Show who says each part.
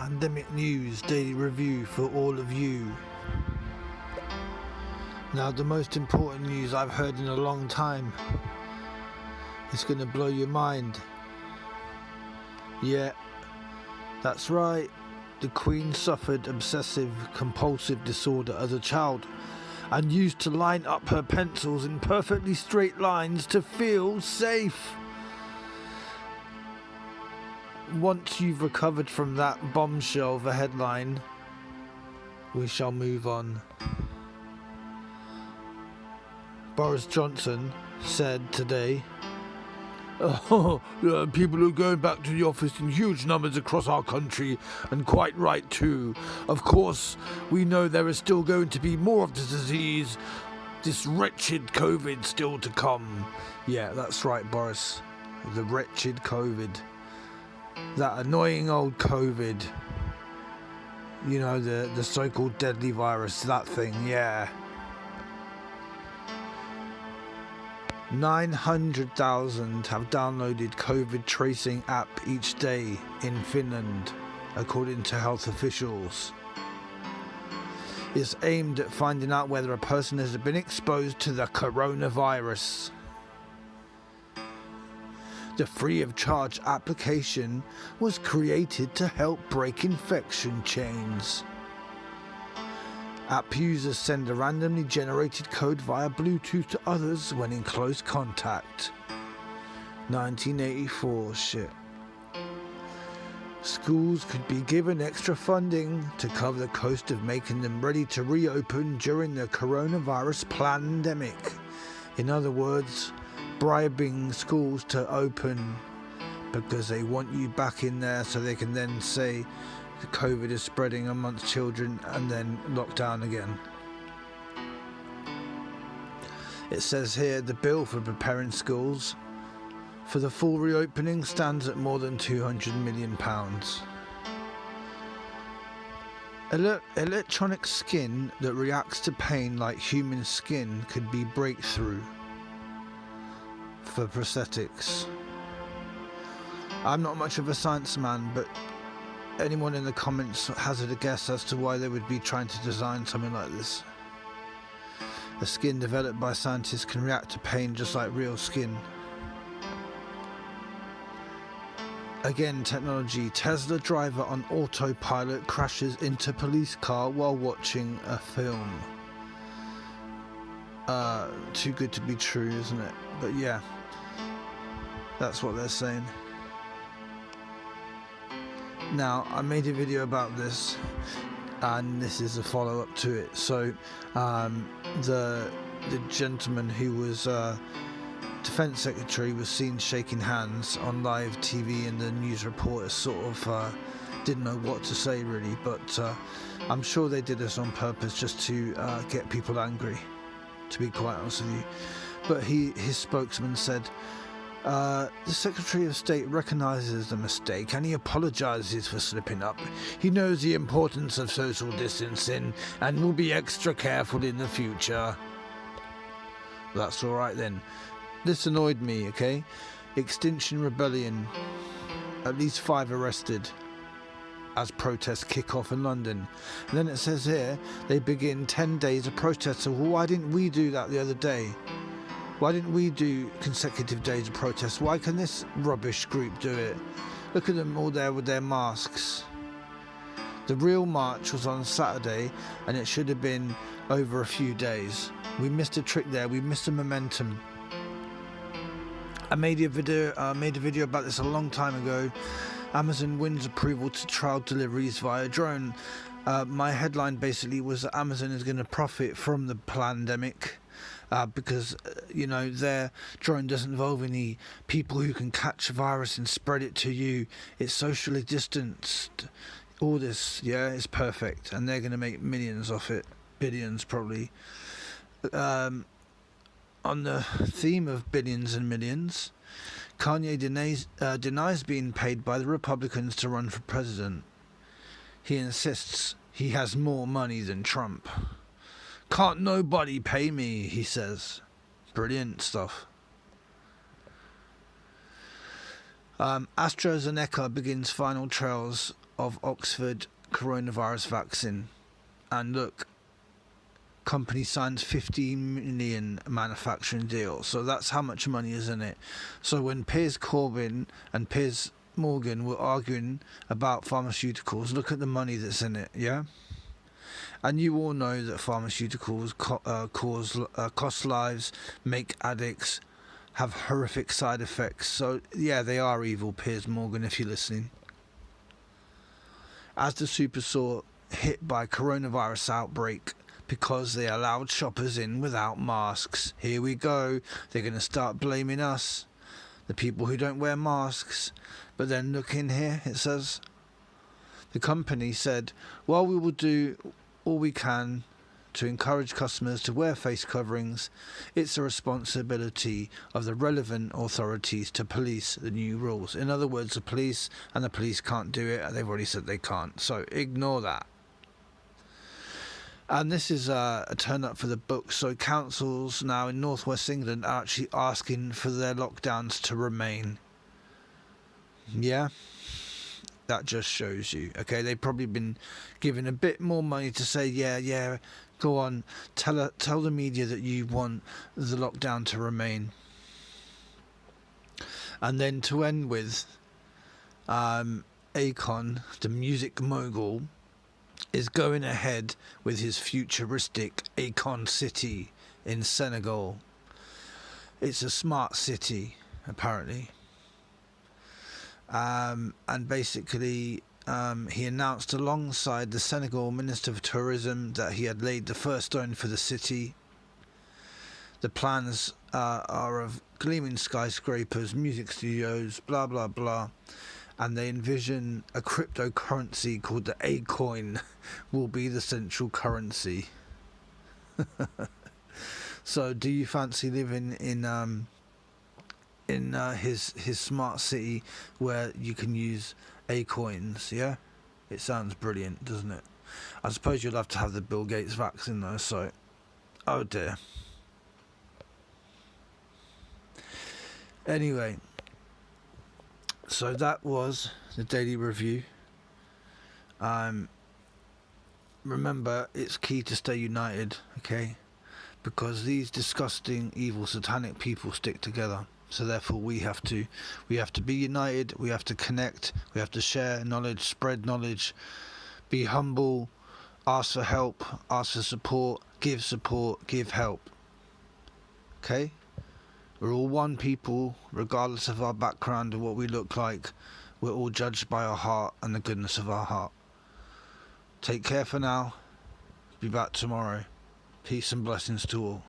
Speaker 1: Pandemic News Daily Review for all of you. Now, the most important news I've heard in a long time. It's going to blow your mind. Yeah, that's right. The Queen suffered obsessive compulsive disorder as a child and used to line up her pencils in perfectly straight lines to feel safe. Once you've recovered from that bombshell of a headline, we shall move on. Boris Johnson said today, people are going back to the office in huge numbers across our country, and quite right too. Of course, we know there is still going to be more of the disease, this wretched COVID still to come. Yeah, that's right, Boris. The wretched COVID. That annoying old COVID. You know, the so-called deadly virus, that thing, yeah. 900,000 have downloaded COVID tracing app each day in Finland, according to health officials. It's aimed at finding out whether a person has been exposed to the coronavirus. The free-of-charge application was created to help break infection chains. App users send a randomly generated code via Bluetooth to others when in close contact. 1984 shit. Schools could be given extra funding to cover the cost of making them ready to reopen during the coronavirus pandemic. In other words, bribing schools to open because they want you back in there so they can then say the COVID is spreading amongst children and then lock down again. It says here the bill for preparing schools for the full reopening stands at more than £200 million. Electronic skin that reacts to pain like human skin could be breakthrough for prosthetics. I'm not much of a science man, but anyone in the comments hazard a guess as to why they would be trying to design something like this. A skin developed by scientists can react to pain just like real skin. Again, technology. Tesla driver on autopilot crashes into police car while watching a film. Too good to be true, isn't it? But yeah, that's what they're saying. Now, I made a video about this, and this is a follow-up to it. So, the gentleman who was Defence Secretary was seen shaking hands on live TV, and the news reporters sort of didn't know what to say really. But I'm sure they did this on purpose just to get people angry, to be quite honest with you. But his spokesman said, the Secretary of State recognises the mistake and he apologises for slipping up. He knows the importance of social distancing and will be extra careful in the future. That's alright then. This annoyed me, okay? Extinction Rebellion. At least 5 arrested as protests kick off in London. And then it says here, they begin 10 days of protests. So why didn't we do that the other day? Why didn't we do consecutive days of protest? Why can this rubbish group do it? Look at them all there with their masks. The real march was on Saturday and it should have been over a few days. We missed a trick there, we missed the momentum. I made a video about this a long time ago. Amazon wins approval to trial deliveries via drone. My headline basically was that Amazon is going to profit from the pandemic. Because, you know, their drone doesn't involve any people who can catch a virus and spread it to you. It's socially distanced. All this, yeah, is perfect. And they're going to make millions off it. Billions, probably. On the theme of billions and millions, Kanye denies being paid by the Republicans to run for president. He insists he has more money than Trump. Can't nobody pay me, he says. Brilliant stuff. AstraZeneca begins final trials of Oxford coronavirus vaccine, and look, company signs 15 million manufacturing deal. So that's how much money is in it. So when Piers Corbyn and Piers Morgan were arguing about pharmaceuticals, look at the money that's in it, yeah? And you all know that pharmaceuticals cost lives, make addicts, have horrific side effects. So yeah, they are evil, Piers Morgan, if you're listening. As the super saw hit by coronavirus outbreak because they allowed shoppers in without masks. Here we go. They're going to start blaming us, the people who don't wear masks. But then look in here, it says, the company said, well, we will do all we can to encourage customers to wear face coverings. It's a responsibility of the relevant authorities to police the new rules. In other words, the police can't do it, and they've already said they can't. So ignore that. And this is a turn up for the book. So councils now in northwest England are actually asking for their lockdowns to remain. Yeah, that just shows you. Okay, they've probably been given a bit more money to say, yeah, go on, tell the media that you want the lockdown to remain. And then to end with, Akon, the music mogul, is going ahead with his futuristic Akon City in Senegal. It's a smart city, apparently. And basically, he announced alongside the Senegal Minister for Tourism that he had laid the first stone for the city. The plans are of gleaming skyscrapers, music studios, blah, blah, blah. And they envision a cryptocurrency called the akoin will be the central currency. So do you fancy living in his smart city where you can use akoins? Yeah, it sounds brilliant, doesn't it? I suppose you'll have to have the Bill Gates vaccine though, so oh dear. Anyway, so that was the daily review. Remember, it's key to stay united, okay? Because these disgusting, evil, satanic people stick together. So therefore we have to be united, we have to connect, we have to share knowledge, spread knowledge, be humble, ask for help, ask for support, give help. Okay? We're all one people, regardless of our background or what we look like. We're all judged by our heart and the goodness of our heart. Take care for now. Be back tomorrow. Peace and blessings to all.